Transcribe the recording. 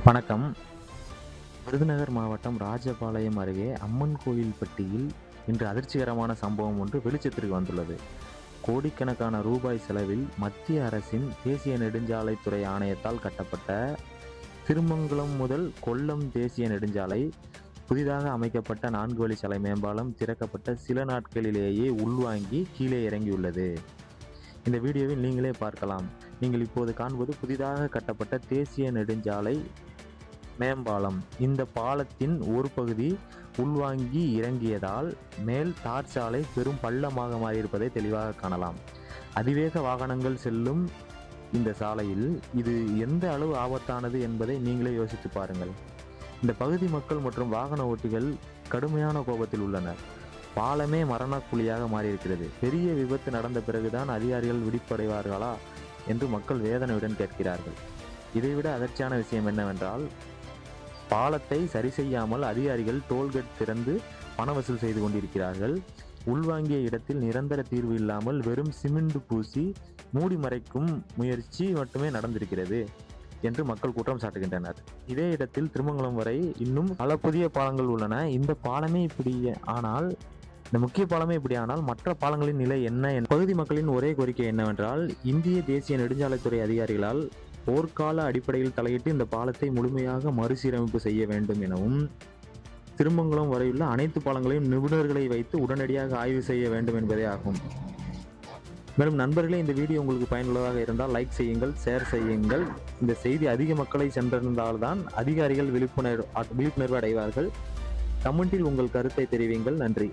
வணக்கம். விருதுநகர் மாவட்டம் ராஜபாளையம் அருகே அம்மன் கோயில்பட்டியில் இன்று அதிர்ச்சிகரமான சம்பவம் ஒன்று வெளிச்சத்திற்கு வந்துள்ளது. கோடிக்கணக்கான ரூபாய் செலவில் மத்திய அரசின் தேசிய நெடுஞ்சாலைத்துறை ஆணையத்தால் கட்டப்பட்ட திருமங்கலம் முதல் கொல்லம் தேசிய நெடுஞ்சாலை புதிதாக அமைக்கப்பட்ட 4 வழிச்சாலை மேம்பாலம் திறக்கப்பட்ட சில நாட்களிலேயே உள்வாங்கி கீழே இறங்கியுள்ளது. இந்த வீடியோவில் நீங்களே பார்க்கலாம். நீங்கள் இப்போது காண்பது புதிதாக கட்டப்பட்ட தேசிய நெடுஞ்சாலை மேம்பாலம். இந்த பாலத்தின் ஒரு பகுதி உள்வாங்கி இறங்கியதால் மேல் தார் சாலை பெரும் பள்ளமாக மாறியிருப்பதை தெளிவாக காணலாம். அதிவேக வாகனங்கள் செல்லும் இந்த சாலையில் இது எந்த அளவு ஆபத்தானது என்பதை நீங்களே யோசித்து பாருங்கள். இந்த பகுதி மக்கள் மற்றும் வாகன ஓட்டிகள் கடுமையான கோபத்தில் உள்ளனர். பாலமே மரண குழியாக மாறியிருக்கிறது. பெரிய விபத்து நடந்த பிறகுதான் அதிகாரிகள் விழிப்படைவார்களா என்று மக்கள் வேதனையுடன் கேட்கிறார்கள். இதைவிட அதிர்ச்சியான விஷயம் என்னவென்றால், பாலத்தை சரி செய்யாமல் அதிகாரிகள் டோல்கேட் திறந்து பண வசூல் செய்து கொண்டிருக்கிறார்கள். உள்வாங்கிய இடத்தில் நிரந்தர தீர்வு இல்லாமல் வெறும் சிமெண்ட் பூசி மூடி மறைக்கும் முயற்சி மட்டுமே நடந்திருக்கிறது என்று மக்கள் குற்றம் சாட்டுகின்றனர். இதே இடத்தில் திருமங்கலம் வரை இன்னும் பல புதிய பாலங்கள் உள்ளன. இந்த முக்கிய பாலமே இப்படி ஆனால் மற்ற பாலங்களின் நிலை என்ன? பகுதி மக்களின் ஒரே கோரிக்கை என்னவென்றால், இந்திய தேசிய நெடுஞ்சாலைத்துறை அதிகாரிகளால் போர்க்கால அடிப்படையில் தலையிட்டு இந்த பாலத்தை முழுமையாக மறுசீரமைப்பு செய்ய வேண்டும் எனவும், திருமங்கலம் வரையுள்ள அனைத்து பாலங்களையும் நிபுணர்களை வைத்து உடனடியாக ஆய்வு செய்ய வேண்டும் என்பதே ஆகும். மேலும் நண்பர்களே, இந்த வீடியோ உங்களுக்கு பயனுள்ளதாக இருந்தால் லைக் செய்யுங்கள், ஷேர் செய்யுங்கள். இந்த செய்தி அதிக மக்களை சென்றடைந்தால்தான் அதிகாரிகள் விழிப்புணர்வு அடைவார்கள். கமெண்டில் உங்கள் கருத்தை தெரிவிங்கள். நன்றி.